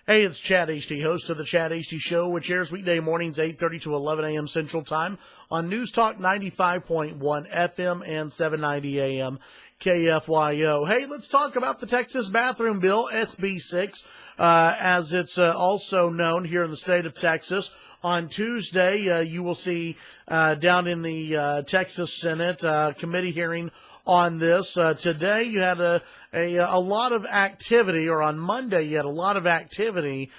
Hey, it's Chad Hasty, host of the Chad Hasty Show, which airs weekday mornings 8:30 to 11 a.m. Central Time on News Talk 95.1 FM and 790 AM KFYO. Hey, let's talk about the Texas bathroom bill, SB 6, as it's also known here in the state of Texas. On Tuesday, you will see down in the Texas Senate committee hearing on this. Today you had a lot of activity, or on Monday you had a lot of activity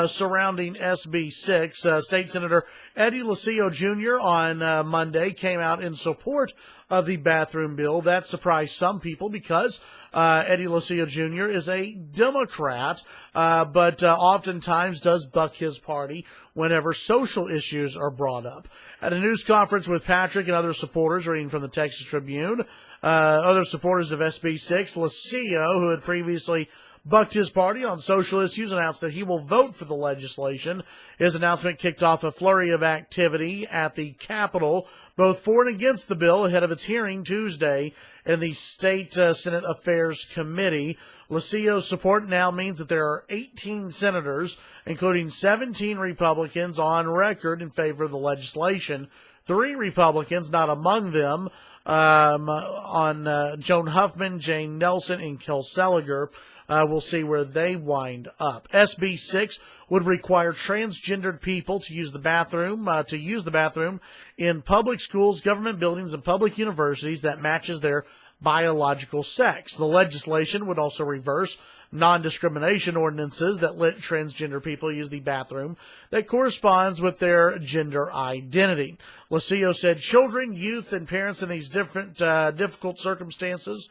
surrounding SB 6. State Senator Eddie Lucio Jr. on Monday came out in support of the bathroom bill. That surprised some people because Eddie Lucio Jr. is a Democrat, but oftentimes does buck his party whenever social issues are brought up. At a news conference with Patrick and other supporters, reading from the Texas Tribune, other supporters of SB 6, Lucio, who had previously bucked his party on social issues, announced that he will vote for the legislation. His announcement kicked off a flurry of activity at the Capitol, both for and against the bill, ahead of its hearing Tuesday in the State Senate Affairs Committee. Lucio's support now means that there are 18 senators, including 17 Republicans, on record in favor of the legislation. 3 Republicans, not among them, on Joan Huffman, Jane Nelson, and Kel Seliger. We'll see where they wind up. SB 6 would require transgendered people to use the bathroom in public schools, government buildings, and public universities that matches their biological sex. The legislation would also reverse non-discrimination ordinances that let transgender people use the bathroom that corresponds with their gender identity. Lucio said children, youth, and parents in these different difficult circumstances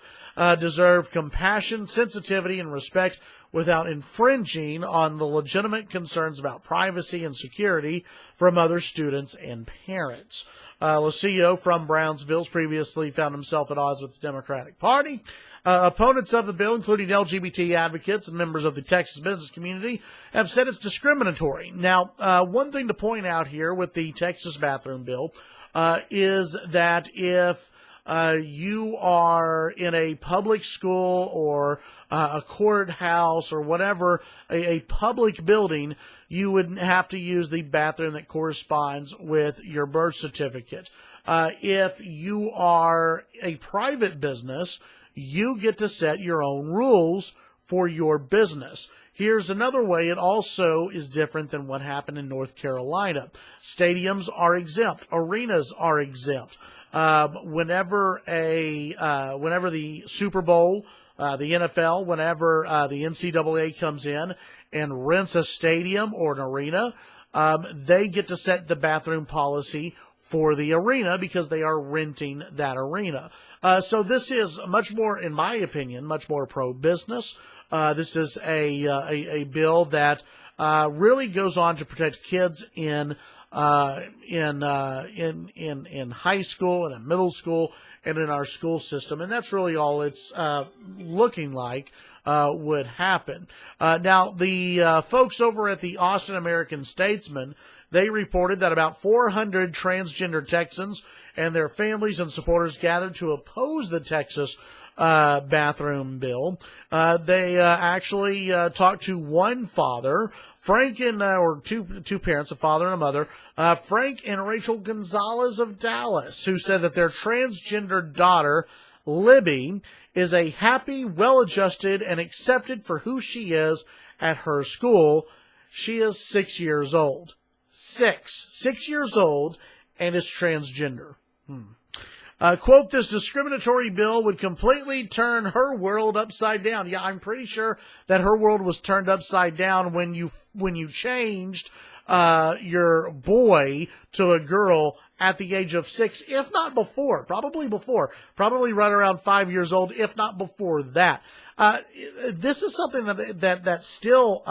deserve compassion, sensitivity, and respect without infringing on the legitimate concerns about privacy and security from other students and parents. Lucio from Brownsville's previously found himself at odds with the Democratic Party. Opponents of the bill, including LGBT advocates and members of the Texas business community, have said it's discriminatory. Now, one thing to point out here with the Texas bathroom bill is that if you are in a public school or a courthouse or whatever, a public building, you would have to use the bathroom that corresponds with your birth certificate. If you are a private business, you get to set your own rules for your business. Here's another way it also is different than what happened in North Carolina. Stadiums are exempt. Arenas are exempt. Whenever the Super Bowl, the NFL, whenever the NCAA comes in and rents a stadium or an arena, they get to set the bathroom policy for the arena because they are renting that arena. So this is much more, in my opinion, much more pro-business. This is a bill that really goes on to protect kids in high school and in middle school and in our school system, and that's really all it's looking like would happen. Now, the folks over at the Austin American-Statesman, they reported that about 400 transgender Texans and their families and supporters gathered to oppose the Texas bathroom bill. They actually talked to one father, Frank and or two parents, a father and a mother, Frank and Rachel Gonzalez of Dallas, who said that their transgender daughter, Libby, is a happy, well-adjusted, and accepted for who she is at her school. She is 6 years old. 6 years old, and is transgender. Quote, this discriminatory bill would completely turn her world upside down. Yeah, I'm pretty sure that her world was turned upside down when you changed your boy to a girl at the age of 6, if not before, probably right around 5 years old, if not before that. This is something that still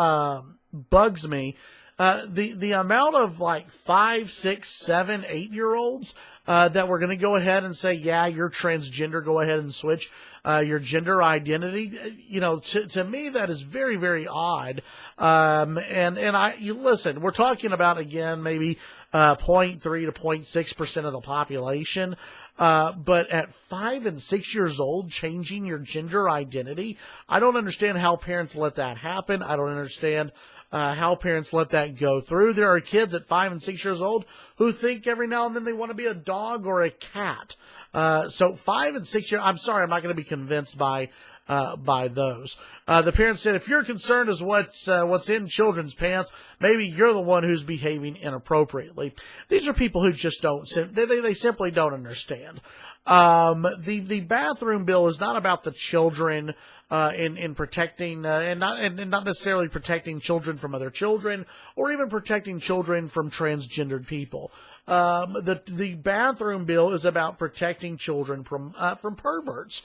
bugs me. The amount of like 5, 6, 7, 8-year-olds that we're going to go ahead and say, yeah, you're transgender, go ahead and switch your gender identity. You know, to me, that is very, very odd. You listen, we're talking about, again, maybe 0.3 to 0.6% of the population. But at 5 and 6 years old, changing your gender identity, I don't understand how parents let that happen. I don't understand how parents let that go through. There are kids at 5 and 6 years old who think every now and then they want to be a dog or a cat. So 5 and 6 years, I'm sorry, I'm not going to be convinced by those. The parents said, if you're concerned as what's in children's pants, maybe you're the one who's behaving inappropriately. These are people who just they simply don't understand. The bathroom bill is not about the children, in protecting, and not necessarily protecting children from other children, or even protecting children from transgendered people. The bathroom bill is about protecting children from perverts,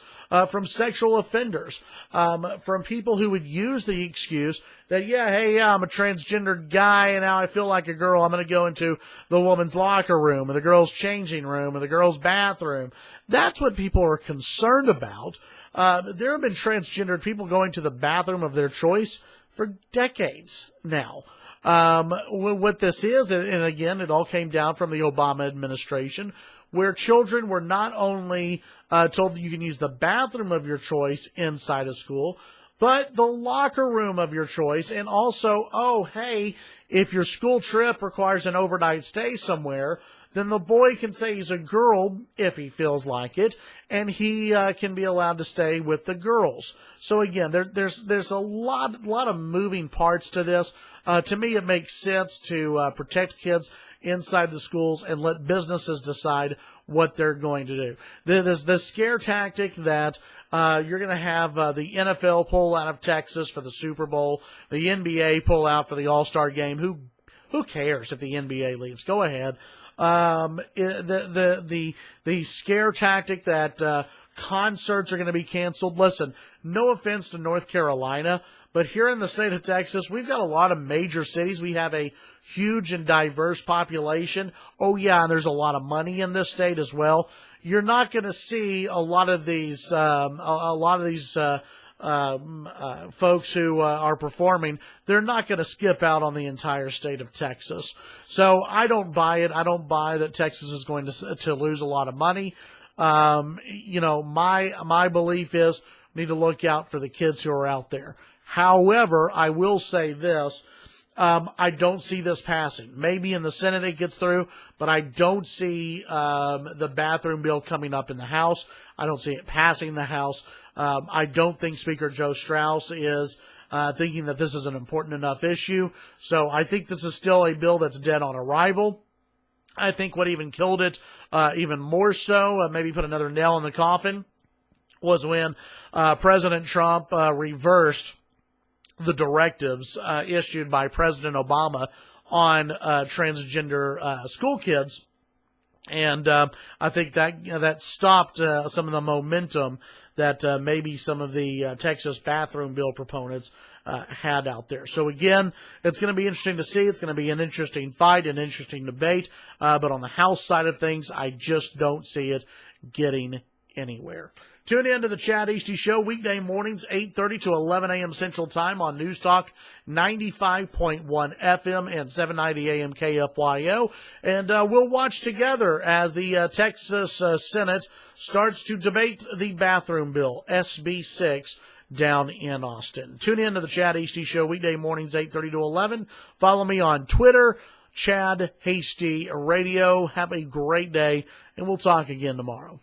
from sexual offenders, from people who would use the excuse that, I'm a transgendered guy and now I feel like a girl. I'm going to go into the woman's locker room or the girl's changing room or the girl's bathroom. That's what people are concerned about. There have been transgendered people going to the bathroom of their choice for decades now. What this is, and again, it all came down from the Obama administration, where children were not only told that you can use the bathroom of your choice inside a school, but the locker room of your choice, and also, if your school trip requires an overnight stay somewhere, then the boy can say he's a girl if he feels like it, and he can be allowed to stay with the girls. So again, there's a lot of moving parts to this. To me, it makes sense to protect kids inside the schools and let businesses decide what they're going to do. The scare tactic that you're going to have the NFL pull out of Texas for the Super Bowl, the NBA pull out for the All-Star game. Who cares if the NBA leaves? Go ahead. The scare tactic that concerts are going to be canceled. Listen, no offense to North Carolina, but here in the state of Texas, we've got a lot of major cities. We have a huge and diverse population. Oh yeah, and there's a lot of money in this state as well. You're not going to see a lot of these folks who are performing. They're not going to skip out on the entire state of Texas. So I don't buy it. I don't buy that Texas is going to lose a lot of money. My belief is we need to look out for the kids who are out there. However, I will say this. I don't see this passing. Maybe in the Senate it gets through, but I don't see the bathroom bill coming up in the House. I don't see it passing the House. I don't think Speaker Joe Strauss is thinking that this is an important enough issue. So I think this is still a bill that's dead on arrival. I think what even killed it even more so, maybe put another nail in the coffin, was when President Trump reversed the directives issued by President Obama on transgender school kids. And I think that stopped some of the momentum that maybe some of the Texas bathroom bill proponents had out there. So again, it's going to be interesting to see. It's going to be an interesting fight, an interesting debate. But on the House side of things, I just don't see it getting anywhere. Tune in to the Chad Hasty Show weekday mornings, 8:30 to 11 a.m. Central Time on News Talk 95.1 FM and 790 AM KFYO. And we'll watch together as the Texas Senate starts to debate the bathroom bill, SB 6, down in Austin. Tune in to the Chad Hasty Show weekday mornings, 8:30 to 11. Follow me on Twitter, Chad Hasty Radio. Have a great day, and we'll talk again tomorrow.